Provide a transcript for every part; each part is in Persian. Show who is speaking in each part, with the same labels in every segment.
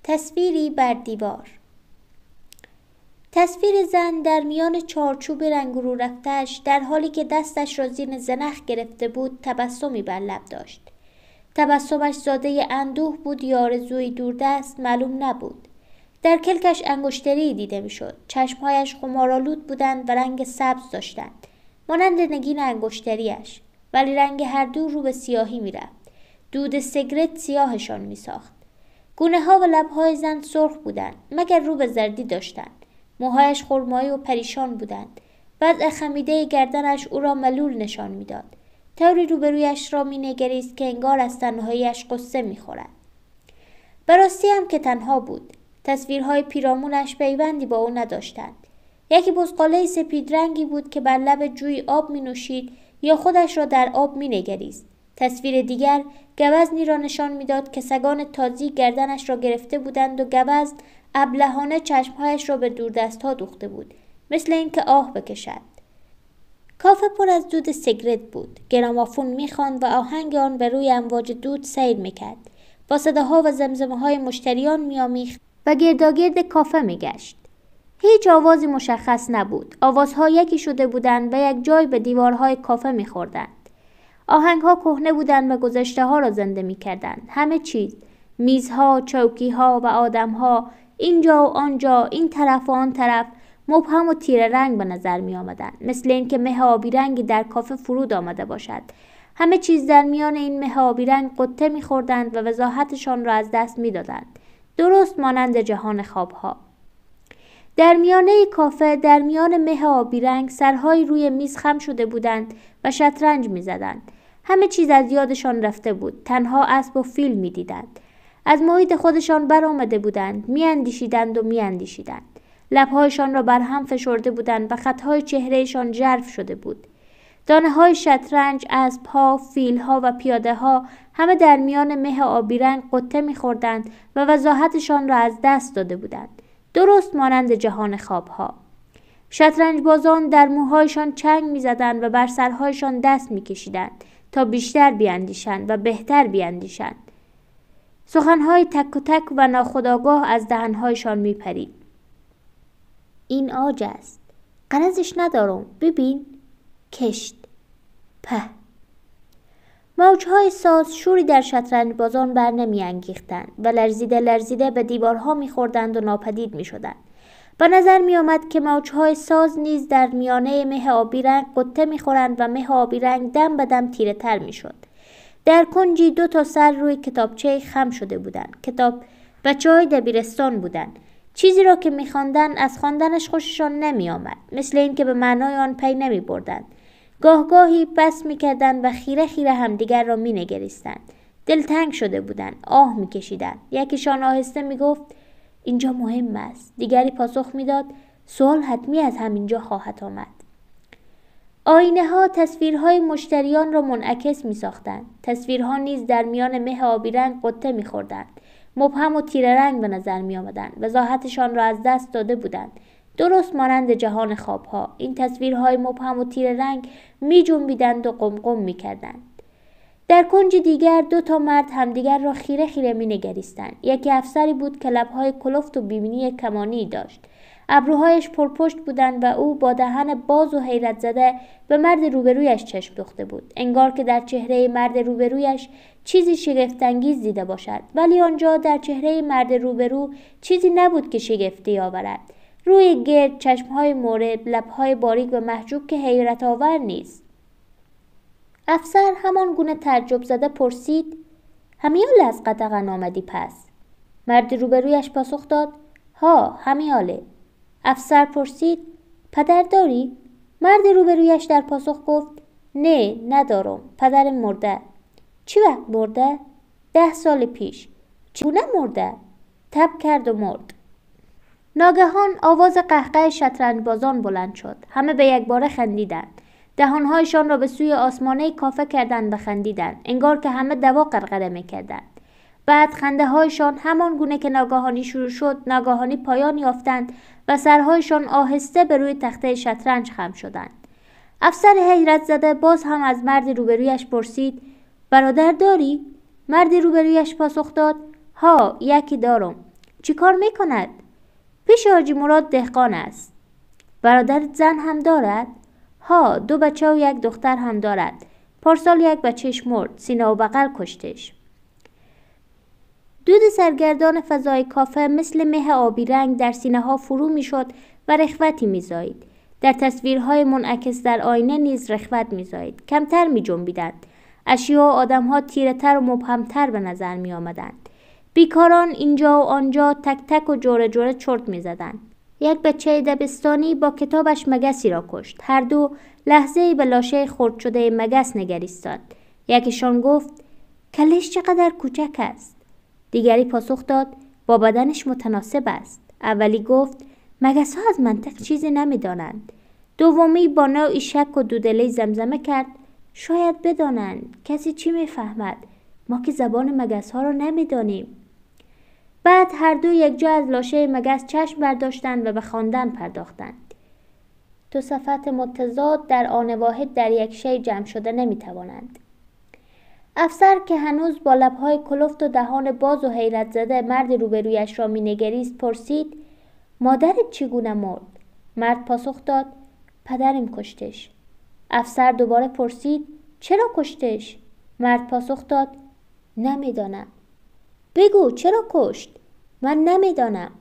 Speaker 1: تصویری بر دیوار. تصویر زن در میان چارچوب رنگ رو رفته‌اش در حالی که دستش را زیر زنخ گرفته بود تبسمی بر لب داشت. تبسمش زاده اندوه بود یا آرزوی دوردست معلوم نبود. در کلکش انگشتری دیده میشد. چشمهایش خمارآلود بودند و رنگ سبز داشتند مانند نگین انگشتریش، ولی رنگ هر دو رو به سیاهی میرفت. دود سیگرت سیاهشان میساخت. گونه ها و لبهای زن سرخ بودند مگر رو به زردی داشتند. موهایش خرمایی و پریشان بودند. وضع خمیده گردنش او را ملول نشان میداد. طوری روبرویش را مینگریست که انگار از تنهاییش قصه میخورد. به راستی هم که تنها بود. تصویرهای پیرامونش پیوندی با او نداشتند. یکی بزغاله سپید رنگی بود که بر لب جوی آب می نوشید یا خودش را در آب می نگریست. تصویر دیگر گوزنی را نشان میداد که سگان تازی گردنش را گرفته بودند و گوزن ابلهانه چشمهایش را به دوردستها دوخته بود، مثل اینکه آه بکشد. کافه پر از دود سیگرت بود. گرامافون می‌خواند و آهنگ آن به روی امواج دود سیر می‌کرد. با صداها و زمزمه‌های مشتریان می‌آمیخت و گرداگرد کافه می‌گشت. هیچ آوازی مشخص نبود. آوازها یکی شده بودند و یک جای به دیوارهای کافه می‌خوردند. آهنگ‌ها کهنه بودند و گذشته‌ها را زنده می‌کردند. همه چیز، میزها، چوکی‌ها و آدم‌ها، اینجا و آنجا، این طرف و آن طرف، مبهم و تیره رنگ به نظر می آمدند، مثل اینکه مه آبی رنگی در کافه فرود آمده باشد. همه چیز در میان این مه آبی رنگ قطه می خوردند و وضاحتشان را از دست می دادند، درست مانند جهان خوابها. در میانه کافه، در میان مه آبی رنگ، سرهایی روی میز خم شده بودند و شطرنج می زدند. همه چیز از یادشان رفته بود، تنها اسب و فیل می دیدند. از محیط خودشان برآمده بودند، می اندیشیدند و می اندیشیدند. لبهایشان را بر هم فشرده بودند و خطهای چهرهشان ژرف شده بود. دانه های شطرنج، اسبها، فیلها و پیاده ها همه در میان مه آبی رنگ قطه می خوردند و وضاحتشان را از دست داده بودند، درست مانند جهان خوابها. شطرنج بازان در موهایشان چنگ می زدند و بر سرهایشان دست می کشیدند تا بیشتر بیاندیشند و بهتر بیاندیشند. سخنهای تک و تک و ناخودآگاه از دهنهایشان می پرید. این آج است. غرضش ندارم. ببین. کشت. په. موجهای ساز شوری در شطرنج بازان بر نمی انگیختند و لرزیده لرزیده به دیوارها می خوردند و ناپدید می شدند. به نظر می آمد که موجهای ساز نیز در میانه مه آبی رنگ قطه می خورند و مه آبی رنگ دم به دم تیره تر می شد. در کنجی 2 سر روی کتابچه خم شده بودند. کتاب بچه‌های دبیرستان بودند. چیزی را که می‌خواندند از خواندنش خوششان نمی‌آمد، مثل اینکه به معنای آن پی نمی‌بردند. گاهی بس می‌کردند و خیره خیره همدیگر را می‌نگریستند. دلتنگ شده بودند، آه می‌کشیدند. یکیشان آهسته می‌گفت اینجا مهم است. دیگری پاسخ می‌داد سوال حتمی از همینجا خواهد آمد. آینه‌ها تصویرهای مشتریان را منعکس می‌ساختند. تصویرها نیز در میان مه آبی رنگ قطه می‌خوردند. مبهم و تیره رنگ به نظر می آمدند. وضاحتشان را از دست داده بودند، درست مانند جهان خوابها. این تصویرهای مبهم و تیره رنگ می جنبیدند و قمقم می کردند. در کنج دیگر 2 مرد همدیگر را خیره خیره می نگریستند. یکی افسری بود که لبهای کلفت و بیبینی کمانی داشت. ابروهایش پرپشت بودند و او با دهن باز و حیرت زده به مرد روبرویش چشم دوخته بود، انگار که در چهره مرد روبرویش چیزی شگفت‌انگیز دیده باشد، ولی آنجا در چهره مرد روبرو چیزی نبود که شگفتی آورد. روی گرد، چشمهای مورب، لبهای باریک و محجوب که حیرت آور نیست. افسر همان گونه تعجب زده پرسید همیال از قطغن آمدی پس؟ مرد روبرویش پاسخ داد ها همیاله. افسر پرسید پدر داری؟ مرد روبرویش در پاسخ گفت نه ندارم، پدرم مرده. چی وقت مرده؟ 10 سال پیش. چگونه مرده؟ تب کرد و مرد. ناگهان آواز قهقه شطرنج بازان بلند شد. همه به یک باره خندیدند. دهانهایشان را به سوی آسمانه کافه کردند و خندیدند، انگار که همه دوا غرغره می‌کردند. بعد خنده هایشان همان گونه که ناگهانی شروع شد ناگهانی پایان یافتند و سرهایشان آهسته به روی تخته شطرنج خم شدند. افسر حیرت زده باز هم از مرد روبرویش پرسید برادر داری؟ مرد روبرویش پاسخ داد ها یکی دارم. چی کار میکند؟ پیش حاجی مراد دهقان است. برادرت زن هم دارد؟ ها، 2 بچه و 1 دختر هم دارد. پارسال 1 بچهش مرد، سینه و بغل کشتش. دود سرگردان فضای کافه مثل مه آبی رنگ در سینه ها فرو می شد و رخوتی می زایید. در تصویرهای منعکس در آینه نیز رخوت می زایید. کمتر می جنبیدند. اشیا و آدم ها تیره تر و مبهمتر به نظر می آمدند. بیکاران اینجا و آنجا تک تک و جوره جوره چرت می زدند. 1 بچه دبستانی با کتابش مگسی را کشت. هر دو لحظه‌ای به لاشه خرد شده مگس نگریستند. یکیشان گفت کلش چقدر کوچک است. دیگری پاسخ داد با بدنش متناسب است. اولی گفت مگس ها از منطق چیزی نمیدانند. دومی با نوعی شک و دودلی زمزمه کرد شاید بدانند. کسی چی میفهمد؟ ما که زبان مگس ها را نمیدانیم. بعد هر دو یک جا از لاشه مگس چشم برداشتند و به خواندن پرداختند. 2 صفحات متضاد در آن واحد در یک شی جمع شده نمیتوانند. افسر که هنوز با لبهای کلفت و دهان باز و حیرت زده مرد روبرویش را مینگریست پرسید مادرت چگونه مرد؟ مرد پاسخ داد پدرم کشتش. افسر دوباره پرسید چرا کشتش؟ مرد پاسخ داد نمیدانم. بگو چرا کشت؟ من نمیدانم.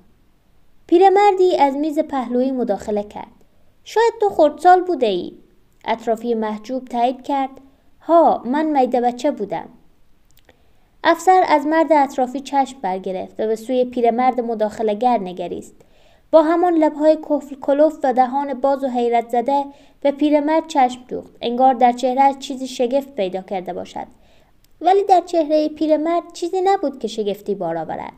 Speaker 1: پیرمردی از میز پهلویی مداخله کرد. شاید تو خردسال بوده ای. اطرافی محجوب تایید کرد ها، من میده بچه بودم. افسر از مرد اطرافی چشم برگرفت و به سوی پیرمرد مداخله‌گر نگریست. با همان لبهای کلفت و دهان باز و حیرت زده به پیرمرد چشم دوخت. انگار در چهره‌اش چیزی شگفت پیدا کرده باشد. ولی در چهره پیرمرد چیزی نبود که شگفتی بار آورد.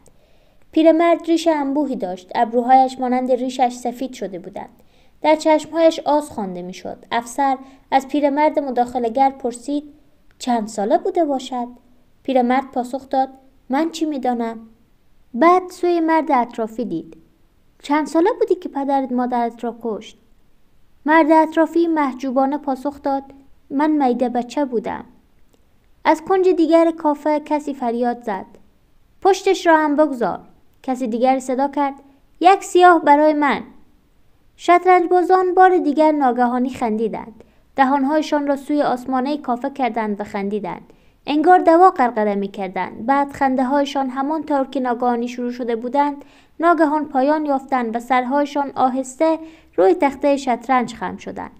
Speaker 1: پیرمرد ریش انبوهی داشت. ابروهایش مانند ریشش سفید شده بودند. در چشمهایش آز خوانده میشد. افسر از پیرمرد مداخله‌گر پرسید چند ساله بوده باشد؟ پیرمرد پاسخ داد من چی میدانم؟ بعد سوی مرد اطرافی دید. چند ساله بودی که پدرت مادرت را کشت؟ مرد اطرافی محجوبانه پاسخ داد من میده بچه بودم. از کنج دیگر کافه کسی فریاد زد پشتش را هم بگذار. کسی دیگر صدا کرد 1 سیاه برای من. شطرنج بازان بار دیگر ناگهانی خندیدند. دهانهایشان را سوی آسمانه کافه کردند و خندیدند. انگار دوا غرغره می‌کردند. بعد خنده‌هایشان همانطور که ناگهانی شروع شده بودند ناگهان پایان یافتند و سرهایشان آهسته روی تخته شطرنج خم شدند.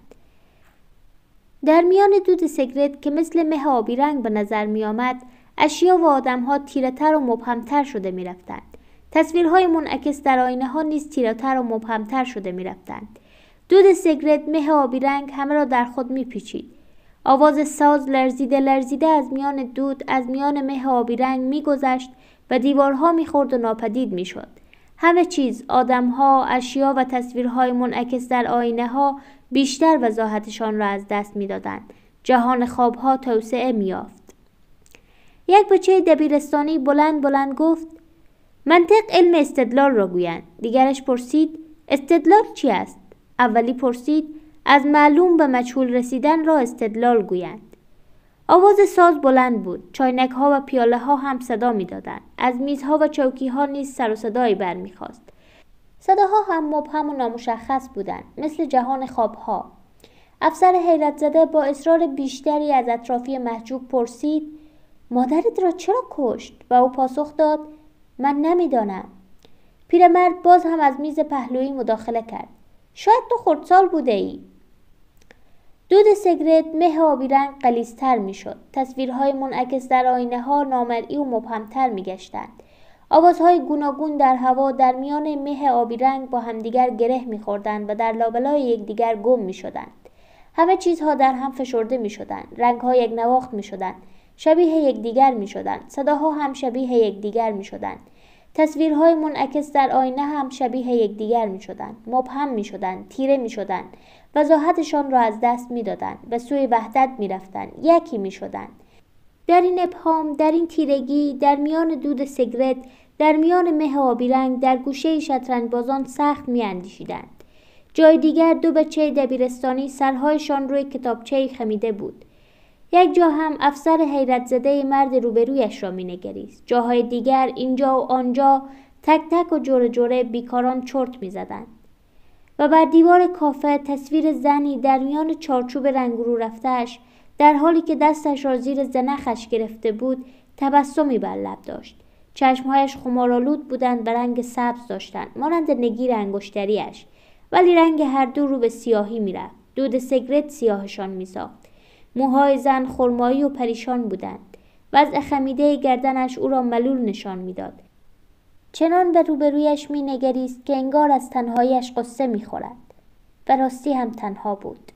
Speaker 1: در میان دود سیگرت که مثل مه آبی رنگ به نظر می آمد، اشیا و آدم‌ها تیره‌تر و مبهمتر شده می رفتند. تصویرهای منعکس در آینه ها نیز تیره‌تر و مبهمتر شده می رفتند. دود سیگرت مه آبی رنگ همه را در خود می پیچید. آواز ساز لرزیده لرزیده از میان دود از میان مه آبی رنگ می گذشت و دیوارها می خورد و ناپدید می شد. همه چیز، آدم‌ها، اشیا و تصویرهای منعکس در آینه ها بیشتر وضاحتشان را از دست می‌دادند. جهان خواب‌ها توسعه می‌یافت. 1 بچه دبیرستانی بلند بلند گفت منطق علم استدلال را گویند. دیگرش پرسید استدلال چی است؟ اولی پرسید از معلوم به مجهول رسیدن را استدلال گویند. آواز ساز بلند بود. چاینک‌ها و پیاله‌ها هم صدا می‌دادند. از میزها و چوکی‌ها نیز سر و صدایی برمی‌خاست. صداها هم مبهم و نامشخص بودند، مثل جهان خوابها. افسر حیرت زده با اصرار بیشتری از اطرافی محجوب پرسید مادرت را چرا کشت؟ و او پاسخ داد من نمیدانم. پیرمرد باز هم از میز پهلویی مداخله کرد. شاید تو خردسال بوده ای. دود سیگرت مه آبی رنگ غلیظ‌تر میشد. تصویرهای منعکس در آینه ها نامرئی و مبهمتر میگشتند. آوازهای گوناگون در هوا در میان مه آبی رنگ با همدیگر گره می‌خوردند و در لابلای یکدیگر گم می‌شدند. همه چیزها در هم فشرده می‌شدند. رنگ‌ها یک نواخت می‌شدند. شبیه یکدیگر می‌شدند. صداها هم شبیه یکدیگر می‌شدند. تصویرهای منعکس در آینه هم شبیه یکدیگر می‌شدند. مبهم می‌شدند. تیره می‌شدند. وضاحتشان را از دست می‌دادند. به سوی وحدت می‌رفتند. یکی می‌شدند. در این ابهام، در این تیرگی، در میان دود سیگرت، در میان مه آبی رنگ، در گوشه شطرنج بازان سخت می‌اندیشیدند. جای دیگر 2 بچه دبیرستانی سرهایشان روی کتابچه‌ای خمیده بود. یک جا هم افسر حیرت زده مرد روبرویش را می‌نگریست. جاهای دیگر اینجا و آنجا تک تک و جوره جوره بیکاران چرت می‌زدند. و بر دیوار کافه تصویر زنی در میان چارچوب رنگ رو رفته‌اش در حالی که دستش را زیر زنخش گرفته بود تبسمی بر لب داشت. چشمهایش خمارآلود بودند و رنگ سبز داشتند مانند نگیر انگشتری‌اش، ولی رنگ هر دو رو به سیاهی می‌رفت. دود سیگرت سیاهشان می‌ساخت. موهای زن خرمایی و پریشان بودند. وضع خمیده گردنش او را ملول نشان می‌داد. چنان به روبرویش می‌نگریست که انگار از تنهاییش قصه می‌خورد. و راستی هم تنها بود.